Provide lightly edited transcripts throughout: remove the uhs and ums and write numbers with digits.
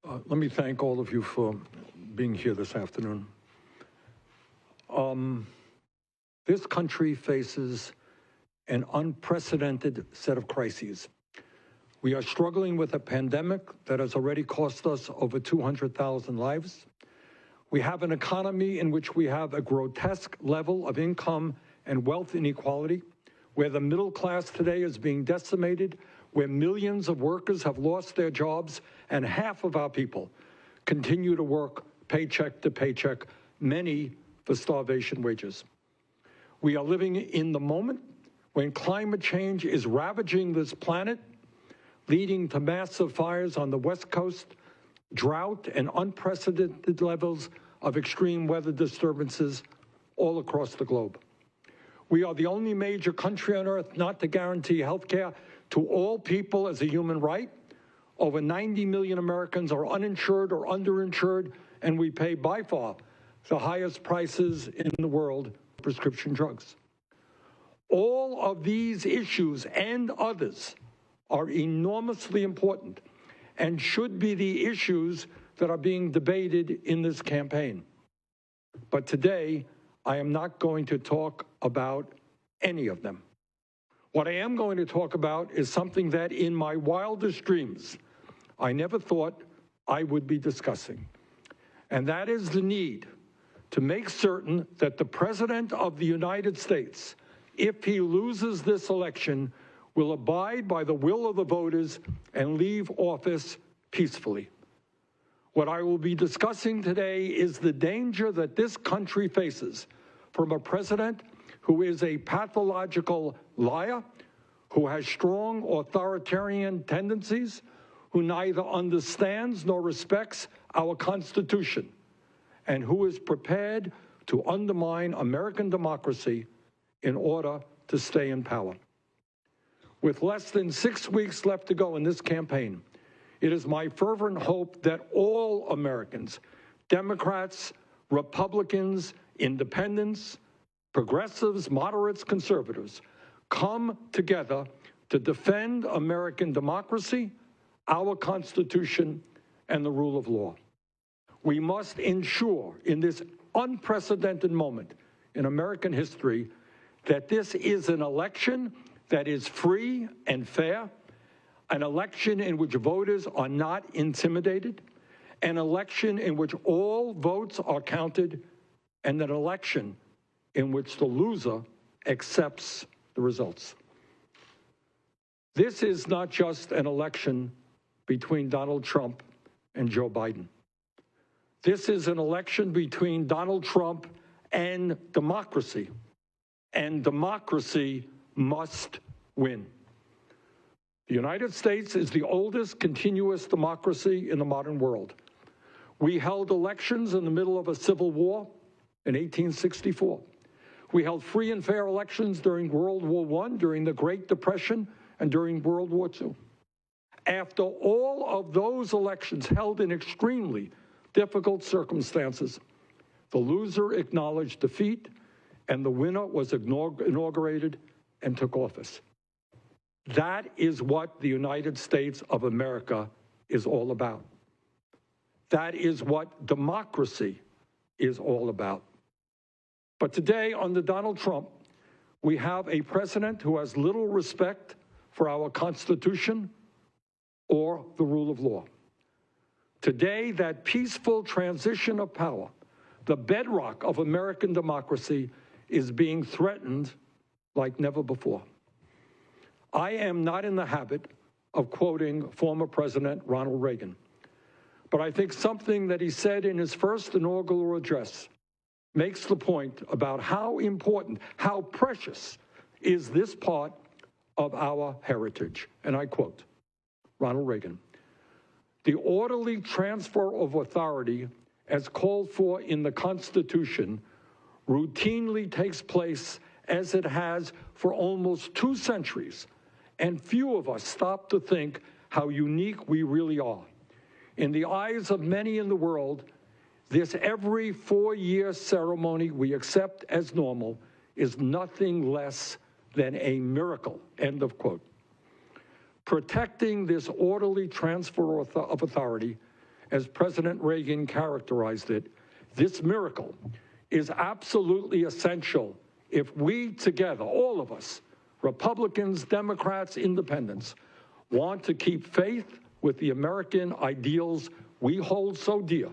Let me thank all of you for being here this afternoon. This country faces an unprecedented set of crises. We are struggling with a pandemic that has already cost us over 200,000 lives. We have an economy in which we have a grotesque level of income and wealth inequality, where the middle class today is being decimated, where millions of workers have lost their jobs, and half of our people continue to work paycheck to paycheck, many for starvation wages. We are living in the moment when climate change is ravaging this planet, leading to massive fires on the West Coast, drought, and unprecedented levels of extreme weather disturbances all across the globe. We are the only major country on earth not to guarantee health care to all people as a human right. Over 90 million Americans are uninsured or underinsured, and we pay by far the highest prices in the world for prescription drugs. All of these issues and others are enormously important and should be the issues that are being debated in this campaign. But today, I am not going to talk about any of them. What I am going to talk about is something that in my wildest dreams, I never thought I would be discussing. And that is the need to make certain that the President of the United States, if he loses this election, will abide by the will of the voters and leave office peacefully. What I will be discussing today is the danger that this country faces from a president who is a pathological liar, who has strong authoritarian tendencies, who neither understands nor respects our Constitution, and who is prepared to undermine American democracy in order to stay in power. With less than 6 weeks left to go in this campaign, it is my fervent hope that all Americans, Democrats, Republicans, independents, progressives, moderates, conservatives, come together to defend American democracy, our Constitution, and the rule of law. We must ensure in this unprecedented moment in American history that this is an election that is free and fair, an election in which voters are not intimidated, an election in which all votes are counted, and an election in which the loser accepts the results. This is not just an election between Donald Trump and Joe Biden. This is an election between Donald Trump and democracy must win. The United States is the oldest continuous democracy in the modern world. We held elections in the middle of a civil war in 1864. We held free and fair elections during World War I, during the Great Depression, and during World War II. After all of those elections held in extremely difficult circumstances, the loser acknowledged defeat, and the winner was inaugurated and took office. That is what the United States of America is all about. That is what democracy is all about. But today, under Donald Trump, we have a president who has little respect for our Constitution or the rule of law. Today, that peaceful transition of power, the bedrock of American democracy, is being threatened like never before. I am not in the habit of quoting former President Ronald Reagan, but I think something that he said in his first inaugural address makes the point about how important, how precious is this part of our heritage. And I quote Ronald Reagan, "The orderly transfer of authority as called for in the Constitution routinely takes place as it has for almost 2 centuries, and few of us stop to think how unique we really are. In the eyes of many in the world, this every 4-year ceremony we accept as normal is nothing less than a miracle," end of quote. Protecting this orderly transfer of authority as President Reagan characterized it, this miracle is absolutely essential if we together, all of us, Republicans, Democrats, Independents, want to keep faith with the American ideals we hold so dear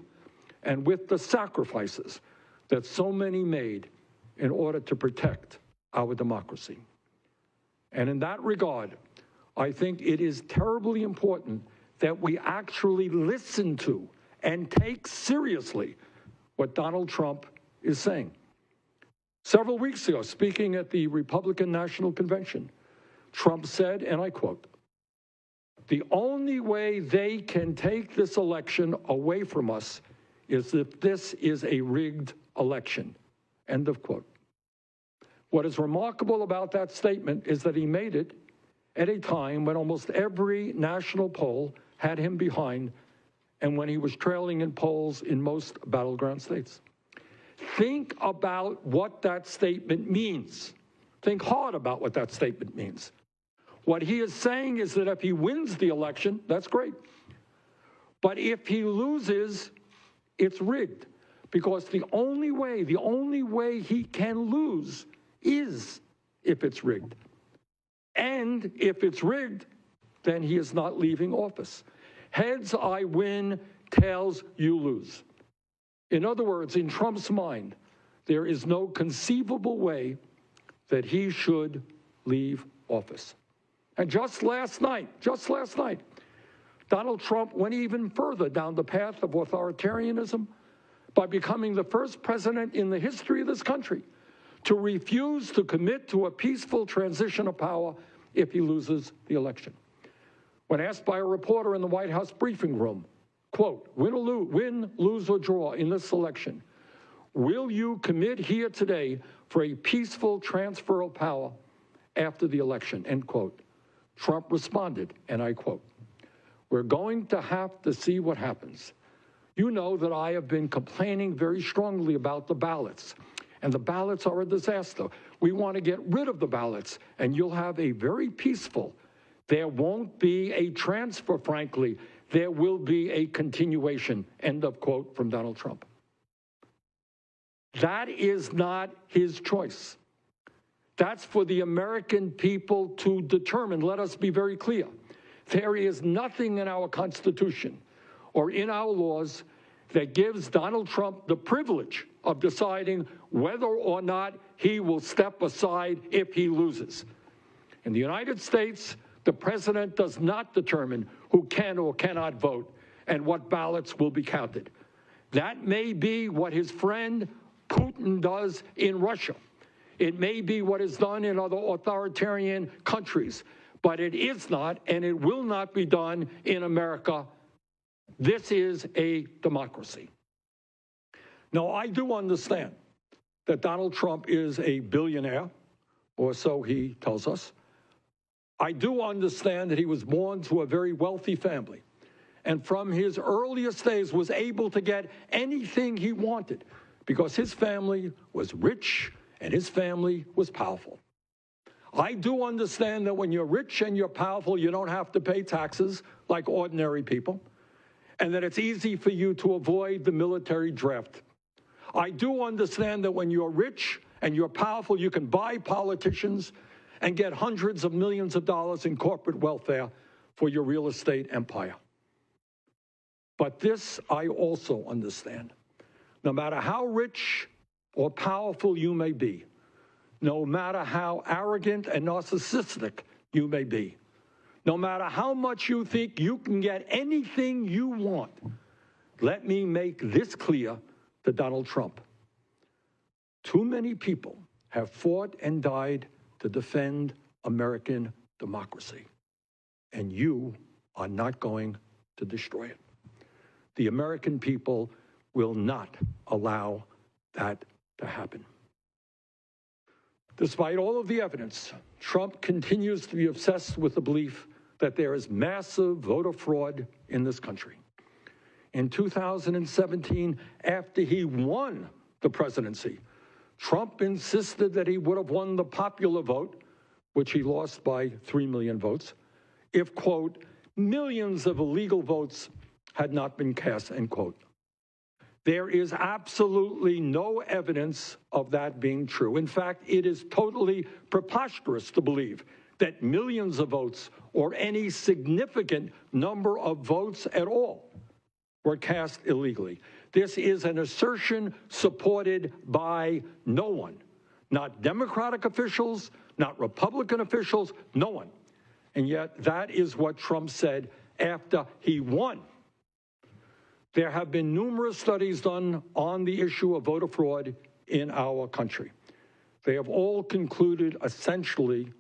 and with the sacrifices that so many made in order to protect our democracy. And in that regard, I think it is terribly important that we actually listen to and take seriously what Donald Trump is saying. Several weeks ago, speaking at the Republican National Convention, Trump said, and I quote, "The only way they can take this election away from us is if this is a rigged election." End of quote. What is remarkable about that statement is that he made it at a time when almost every national poll had him behind and when he was trailing in polls in most battleground states. Think about what that statement means. Think hard about what that statement means. What he is saying is that if he wins the election, that's great. But if he loses, it's rigged. Because the only way he can lose is if it's rigged. And if it's rigged, then he is not leaving office. Heads, I win. Tails, you lose. In other words, in Trump's mind, there is no conceivable way that he should leave office. And just last night, Donald Trump went even further down the path of authoritarianism by becoming the first president in the history of this country to refuse to commit to a peaceful transition of power if he loses the election. When asked by a reporter in the White House briefing room, quote, win, lose, or draw in this election, will you commit here today for a peaceful transfer of power after the election, end quote. Trump responded, and I quote, "We're going to have to see what happens. You know that I have been complaining very strongly about the ballots, and the ballots are a disaster. We want to get rid of the ballots, and you'll have a very peaceful. There won't be a transfer, frankly. There will be a continuation," end of quote from Donald Trump. That is not his choice. That's for the American people to determine. Let us be very clear. There is nothing in our Constitution or in our laws that gives Donald Trump the privilege of deciding whether or not he will step aside if he loses. In the United States, the president does not determine who can or cannot vote and what ballots will be counted. That may be what his friend Putin does in Russia. It may be what is done in other authoritarian countries, but it is not, and it will not be done in America. This is a democracy. Now, I do understand that Donald Trump is a billionaire, or so he tells us. I do understand that he was born to a very wealthy family, and from his earliest days was able to get anything he wanted because his family was rich and his family was powerful. I do understand that when you're rich and you're powerful, you don't have to pay taxes like ordinary people, and that it's easy for you to avoid the military draft. I do understand that when you're rich and you're powerful, you can buy politicians and get hundreds of millions of dollars in corporate welfare for your real estate empire. But this I also understand. No matter how rich or powerful you may be, no matter how arrogant and narcissistic you may be, no matter how much you think you can get anything you want, let me make this clear to Donald Trump. Too many people have fought and died to defend American democracy, and you are not going to destroy it. The American people will not allow that to happen. Despite all of the evidence, Trump continues to be obsessed with the belief that there is massive voter fraud in this country. In 2017, after he won the presidency, Trump insisted that he would have won the popular vote, which he lost by 3 million votes, if, quote, millions of illegal votes had not been cast, end quote. There is absolutely no evidence of that being true. In fact, it is totally preposterous to believe that millions of votes or any significant number of votes at all were cast illegally. This is an assertion supported by no one, not Democratic officials, not Republican officials, no one. And yet that is what Trump said after he won. There have been numerous studies done on the issue of voter fraud in our country. They have all concluded essentially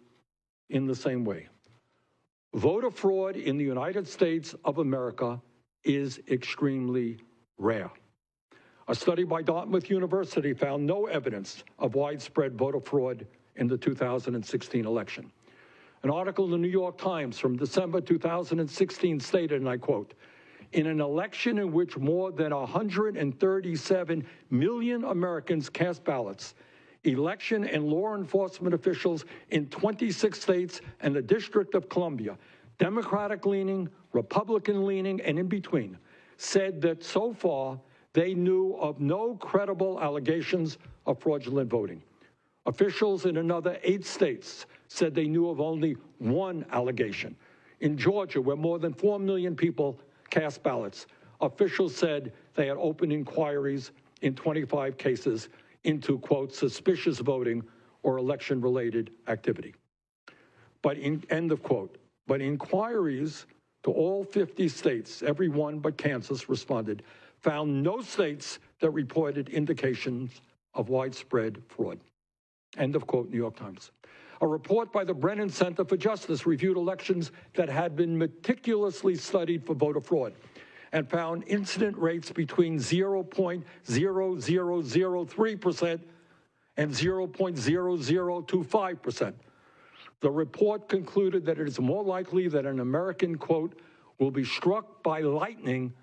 in the same way. Voter fraud in the United States of America is extremely rare. A study by Dartmouth University found no evidence of widespread voter fraud in the 2016 election. An article in the New York Times from December 2016 stated, and I quote, "In an election in which more than 137 million Americans cast ballots, election and law enforcement officials in 26 states and the District of Columbia, Democratic-leaning, Republican-leaning, and in between, said that so far they knew of no credible allegations of fraudulent voting. Officials in another 8 states said they knew of only one allegation. In Georgia, where more than 4 million people cast ballots, officials said they had opened inquiries in 25 cases into, quote, suspicious voting or election-related activity." But end of quote. But inquiries to all 50 states, every one but Kansas responded, found no states that reported indications of widespread fraud. End of quote, New York Times. A report by the Brennan Center for Justice reviewed elections that had been meticulously studied for voter fraud and found incident rates between 0.0003% and 0.0025%. The report concluded that it is more likely that an American, quote, will be struck by lightning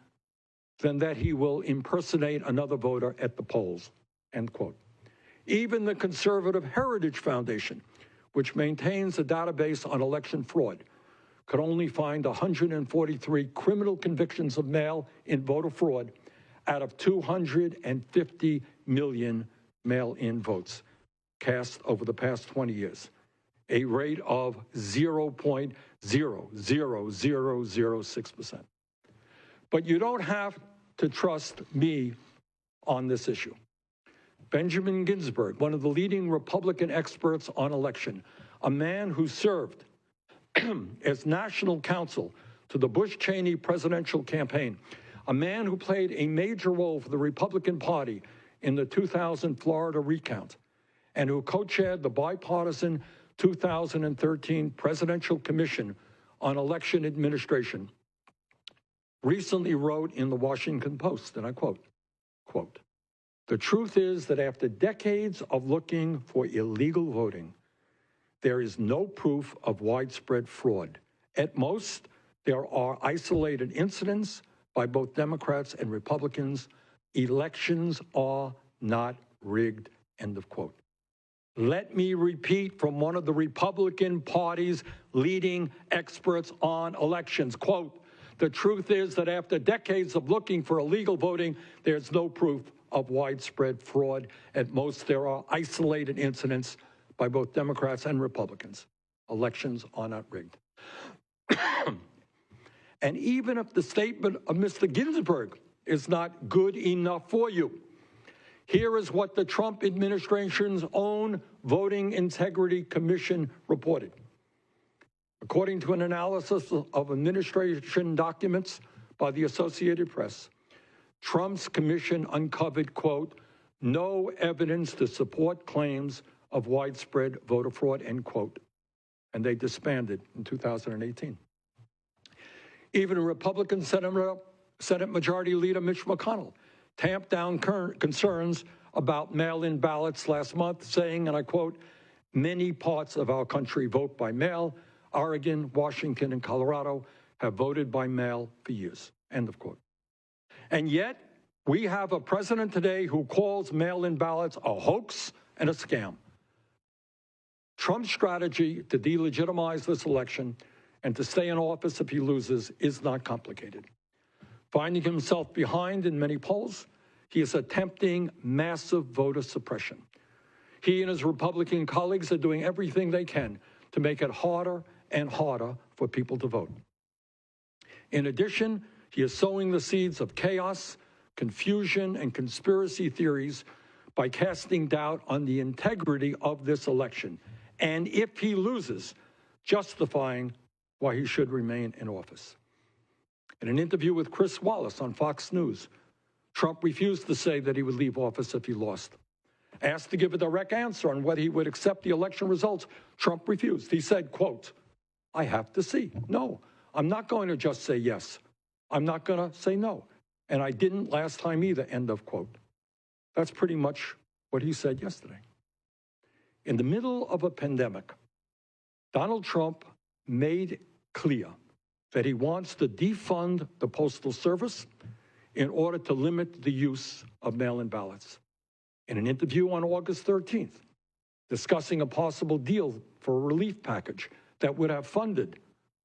than that he will impersonate another voter at the polls, end quote. Even the conservative Heritage Foundation, which maintains a database on election fraud, could only find 143 criminal convictions of mail-in voter fraud out of 250 million mail-in votes cast over the past 20 years, a rate of 0.00006%. But you don't have to trust me on this issue. Benjamin Ginsburg, one of the leading Republican experts on election, a man who served as national counsel to the Bush-Cheney presidential campaign, a man who played a major role for the Republican Party in the 2000 Florida recount, and who co-chaired the bipartisan 2013 Presidential Commission on Election Administration, recently wrote in the Washington Post, and I quote, "The truth is that after decades of looking for illegal voting, there is no proof of widespread fraud. At most, there are isolated incidents by both Democrats and Republicans. Elections are not rigged," end of quote. Let me repeat from one of the Republican Party's leading experts on elections, quote, "The truth is that after decades of looking for illegal voting, there's no proof of widespread fraud. At most, there are isolated incidents by both Democrats and Republicans. Elections are not rigged." And even if the statement of Mr. Ginsburg is not good enough for you, here is what the Trump administration's own Voting Integrity Commission reported. According to an analysis of administration documents by the Associated Press, Trump's commission uncovered, quote, "no evidence to support claims of widespread voter fraud," end quote. And they disbanded in 2018. Even Republican Senate Majority Leader Mitch McConnell tamped down concerns about mail-in ballots last month, saying, and I quote, "many parts of our country vote by mail. Oregon, Washington, and Colorado have voted by mail for years," end of quote. And yet, we have a president today who calls mail-in ballots a hoax and a scam. Trump's strategy to delegitimize this election and to stay in office if he loses is not complicated. Finding himself behind in many polls, he is attempting massive voter suppression. He and his Republican colleagues are doing everything they can to make it harder and harder for people to vote. In addition, he is sowing the seeds of chaos, confusion, and conspiracy theories by casting doubt on the integrity of this election, and if he loses, justifying why he should remain in office. In an interview with Chris Wallace on Fox News, Trump refused to say that he would leave office if he lost. Asked to give a direct answer on whether he would accept the election results, Trump refused. He said, quote, "I have to see. No, I'm not going to just say yes. I'm not going to say no. And I didn't last time either," end of quote. That's pretty much what he said yesterday. In the middle of a pandemic, Donald Trump made clear that he wants to defund the Postal Service in order to limit the use of mail-in ballots. In an interview on August 13th, discussing a possible deal for a relief package that would have funded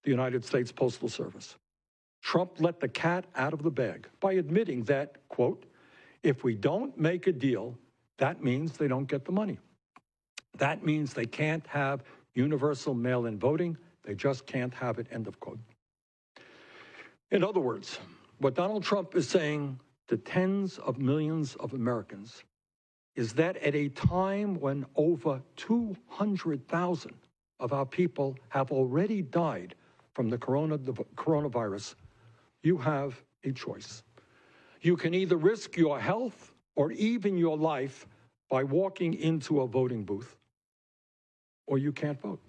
the United States Postal Service, Trump let the cat out of the bag by admitting that, quote, "If we don't make a deal, that means they don't get the money. That means they can't have universal mail-in voting. They just can't have it," end of quote. In other words, what Donald Trump is saying to tens of millions of Americans is that at a time when over 200,000 of our people have already died from the coronavirus, you have a choice. You can either risk your health or even your life by walking into a voting booth, or you can't vote.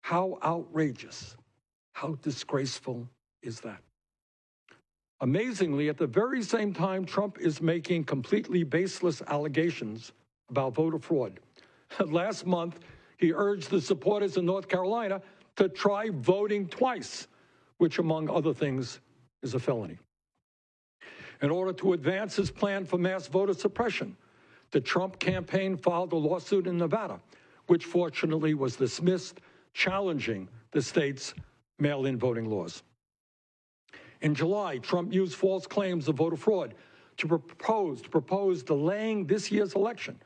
How outrageous, how disgraceful is that? Amazingly, at the very same time, Trump is making completely baseless allegations about voter fraud. Last month, he urged the supporters in North Carolina to try voting twice, which, among other things, is a felony. In order to advance his plan for mass voter suppression, the Trump campaign filed a lawsuit in Nevada, which fortunately was dismissed, challenging the state's mail-in voting laws. In July, Trump used false claims of voter fraud to propose delaying this year's election,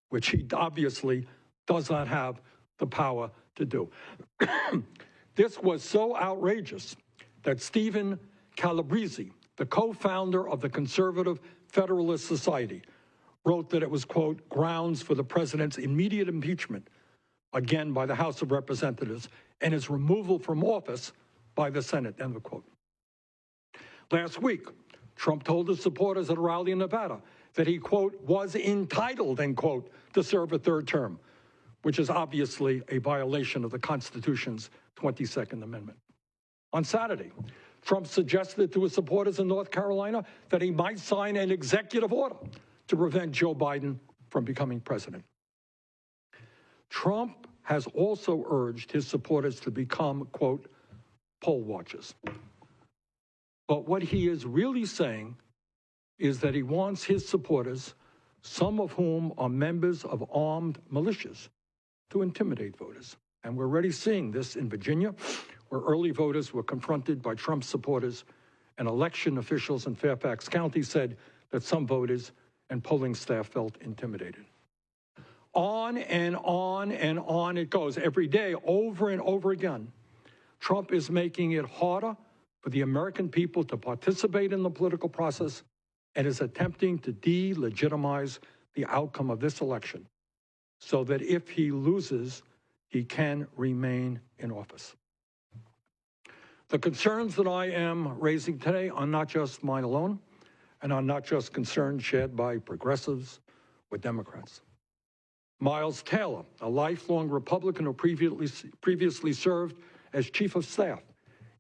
which he obviously does not have the power to do. This was so outrageous that Stephen Calabrese, the co-founder of the Conservative Federalist Society, wrote that it was, quote, "grounds for the president's immediate impeachment," again by the House of Representatives, and his removal from office by the Senate, end of quote. Last week, Trump told his supporters at a rally in Nevada that he, quote, "was entitled," end quote, to serve a third term, which is obviously a violation of the Constitution's 22nd Amendment. On Saturday, Trump suggested to his supporters in North Carolina that he might sign an executive order to prevent Joe Biden from becoming president. Trump has also urged his supporters to become, quote, "poll watchers." But what he is really saying is that he wants his supporters, some of whom are members of armed militias, to intimidate voters. And we're already seeing this in Virginia, where early voters were confronted by Trump supporters, and election officials in Fairfax County said that some voters and polling staff felt intimidated. On and on and on it goes. Every day, over and over again, Trump is making it harder for the American people to participate in the political process and is attempting to delegitimize the outcome of this election so that if he loses, he can remain in office. The concerns that I am raising today are not just mine alone, and are not just concerns shared by progressives or Democrats. Miles Taylor, a lifelong Republican who previously served as chief of staff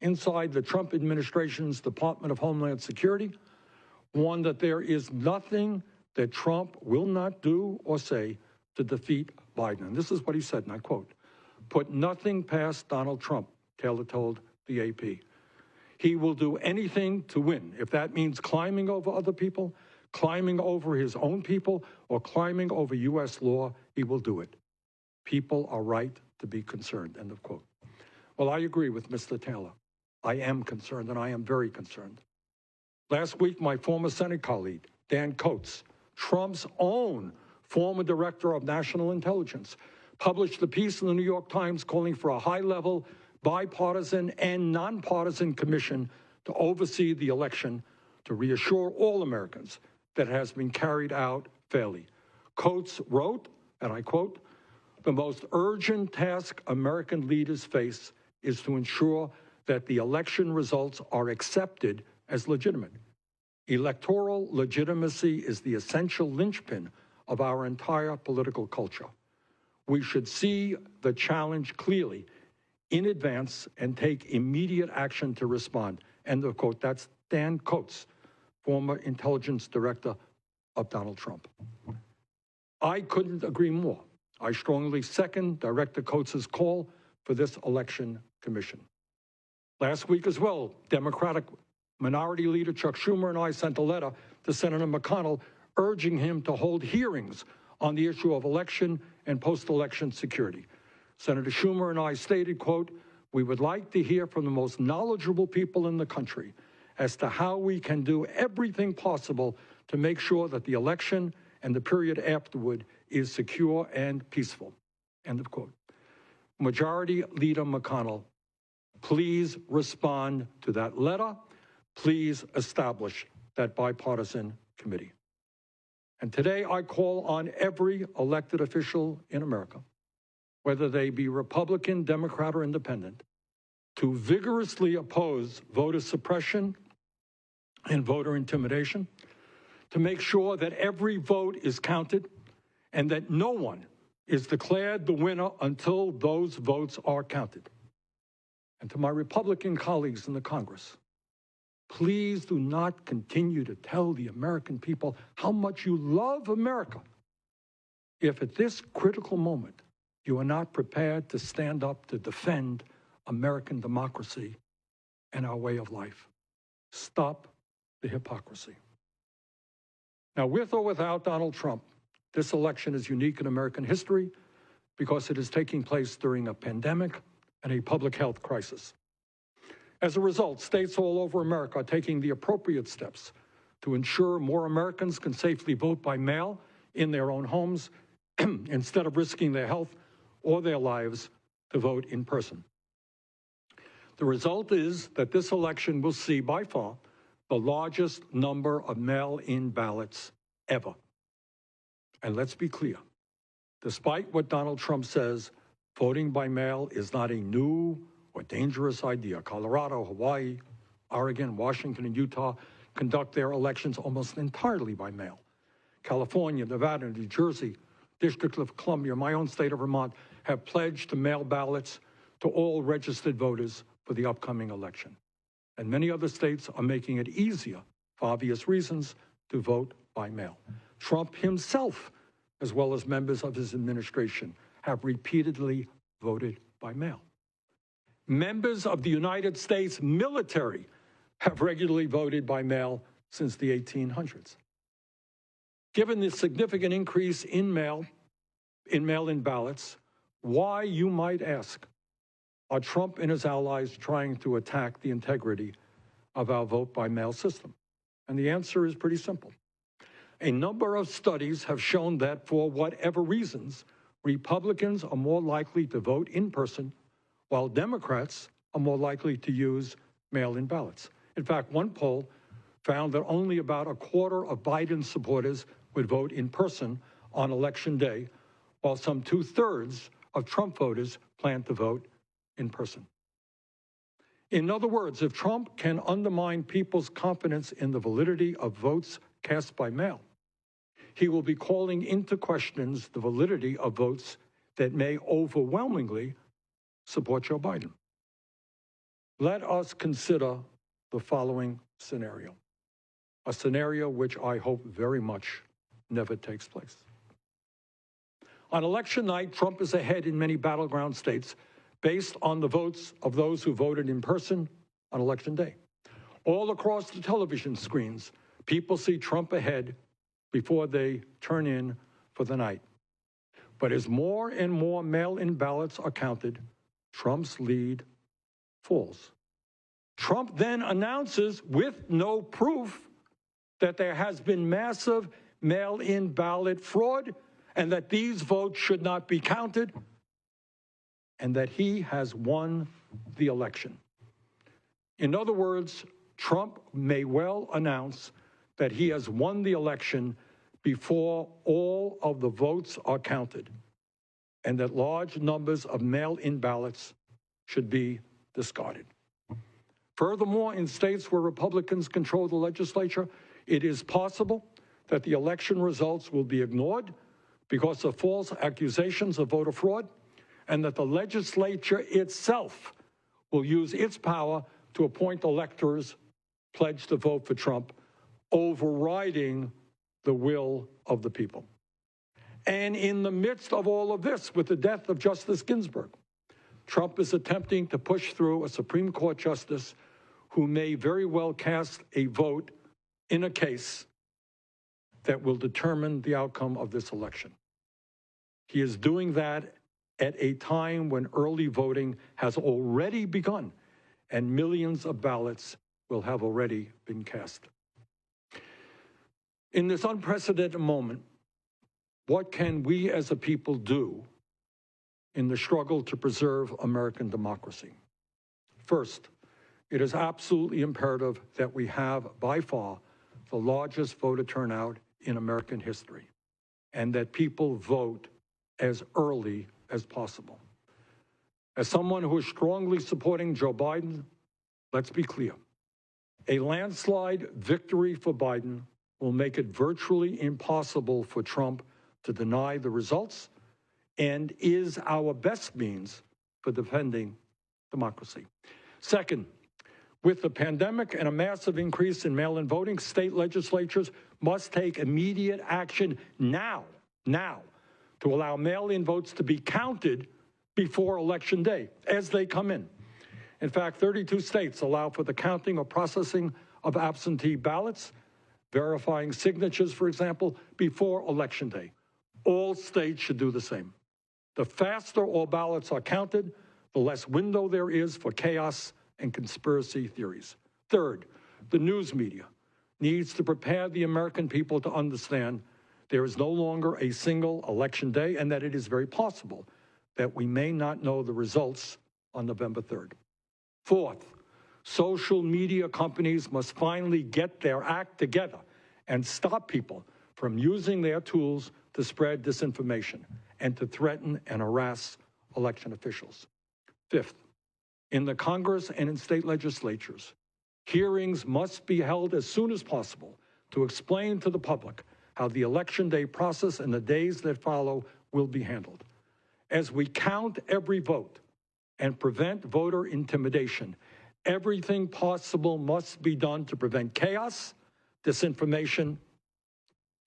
inside the Trump administration's Department of Homeland Security, warned that there is nothing that Trump will not do or say to defeat Biden. And this is what he said, and I quote, "Put nothing past Donald Trump," Taylor told the AP. "He will do anything to win. If that means climbing over other people, climbing over his own people, or climbing over U.S. law, he will do it. People are right to be concerned," end of quote. Well, I agree with Mr. Taylor. I am concerned, and I am very concerned. Last week, my former Senate colleague, Dan Coates, Trump's own former director of national intelligence, published a piece in the New York Times calling for a high-level, bipartisan and nonpartisan commission to oversee the election to reassure all Americans that it has been carried out fairly. Coates wrote, and I quote, "The most urgent task American leaders face is to ensure that the election results are accepted as legitimate. Electoral legitimacy is the essential linchpin of our entire political culture. We should see the challenge clearly in advance and take immediate action to respond." End of quote. That's Dan Coates, former intelligence director of Donald Trump. I couldn't agree more. I strongly second Director Coates' call for this election commission. Last week as well, Democratic Minority Leader Chuck Schumer and I sent a letter to Senator McConnell urging him to hold hearings on the issue of election and post-election security. Senator Schumer and I stated, quote, "We would like to hear from the most knowledgeable people in the country as to how we can do everything possible to make sure that the election and the period afterward is secure and peaceful." End of quote. Majority Leader McConnell, please respond to that letter. Please establish that bipartisan committee. And today I call on every elected official in America, whether they be Republican, Democrat, or Independent, to vigorously oppose voter suppression and voter intimidation, to make sure that every vote is counted and that no one is declared the winner until those votes are counted. And to my Republican colleagues in the Congress, please do not continue to tell the American people how much you love America if at this critical moment you are not prepared to stand up to defend American democracy and our way of life. Stop the hypocrisy. Now, with or without Donald Trump, this election is unique in American history because it is taking place during a pandemic and a public health crisis. As a result, states all over America are taking the appropriate steps to ensure more Americans can safely vote by mail in their own homes instead of risking their health or their lives to vote in person. The result is that this election will see, by far, the largest number of mail-in ballots ever. And let's be clear, despite what Donald Trump says, voting by mail is not a new or dangerous idea. Colorado, Hawaii, Oregon, Washington, and Utah conduct their elections almost entirely by mail. California, Nevada, New Jersey, District of Columbia, my own state of Vermont, have pledged to mail ballots to all registered voters for the upcoming election. And many other states are making it easier, for obvious reasons, to vote by mail. Trump himself, as well as members of his administration, have repeatedly voted by mail. Members of the United States military have regularly voted by mail since the 1800s. Given the significant increase in mail-in ballots, why, you might ask, are Trump and his allies trying to attack the integrity of our vote-by-mail system? And the answer is pretty simple. A number of studies have shown that for whatever reasons, Republicans are more likely to vote in person, while Democrats are more likely to use mail-in ballots. In fact, one poll found that only about a quarter of Biden supporters would vote in person on Election Day, while some 2/3 of Trump voters plan to vote in person. In other words, if Trump can undermine people's confidence in the validity of votes cast by mail, he will be calling into questions the validity of votes that may overwhelmingly support Joe Biden. Let us consider the following scenario, a scenario which I hope very much never takes place. On election night, Trump is ahead in many battleground states based on the votes of those who voted in person on Election Day. All across the television screens, people see Trump ahead before they turn in for the night. But as more and more mail-in ballots are counted, Trump's lead falls. Trump then announces, with no proof, that there has been massive mail-in ballot fraud and that these votes should not be counted, and that he has won the election. In other words, Trump may well announce that he has won the election before all of the votes are counted, and that large numbers of mail-in ballots should be discarded. Furthermore, in states where Republicans control the legislature, it is possible that the election results will be ignored because of false accusations of voter fraud, and that the legislature itself will use its power to appoint electors pledged to vote for Trump, overriding the will of the people. And in the midst of all of this, with the death of Justice Ginsburg, Trump is attempting to push through a Supreme Court justice who may very well cast a vote in a case that will determine the outcome of this election. He is doing that at a time when early voting has already begun and millions of ballots will have already been cast. In this unprecedented moment, what can we as a people do in the struggle to preserve American democracy? First, it is absolutely imperative that we have, by far, the largest voter turnout in American history, and that people vote as early as possible. As someone who is strongly supporting Joe Biden, let's be clear. A landslide victory for Biden will make it virtually impossible for Trump to deny the results and is our best means for defending democracy. Second, with the pandemic and a massive increase in mail-in voting, state legislatures must take immediate action now, to allow mail-in votes to be counted before Election Day as they come in. In fact, 32 states allow for the counting or processing of absentee ballots, verifying signatures, for example, before Election Day. All states should do the same. The faster all ballots are counted, the less window there is for chaos and conspiracy theories. Third, the news media needs to prepare the American people to understand there is no longer a single election day and that it is very possible that we may not know the results on November 3rd. Fourth, social media companies must finally get their act together and stop people from using their tools to spread disinformation and to threaten and harass election officials. Fifth, in the Congress and in state legislatures, hearings must be held as soon as possible to explain to the public how the Election Day process and the days that follow will be handled. As we count every vote and prevent voter intimidation, everything possible must be done to prevent chaos, disinformation,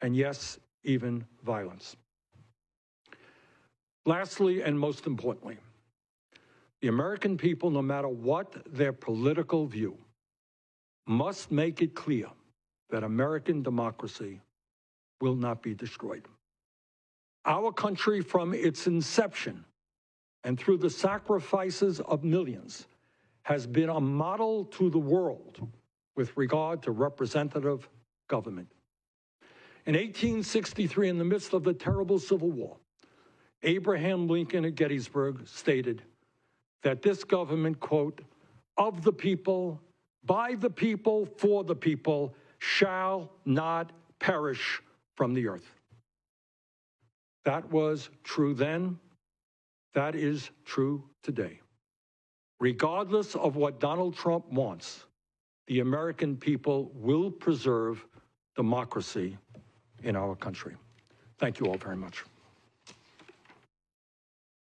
and yes, even violence. Lastly, and most importantly, the American people, no matter what their political view, must make it clear that American democracy will not be destroyed. Our country, from its inception and through the sacrifices of millions, has been a model to the world with regard to representative government. In 1863, in the midst of the terrible Civil War, Abraham Lincoln at Gettysburg stated that this government, quote, of the people, by the people, for the people, shall not perish from the earth. That was true then. That is true today. Regardless of what Donald Trump wants, the American people will preserve democracy in our country. Thank you all very much.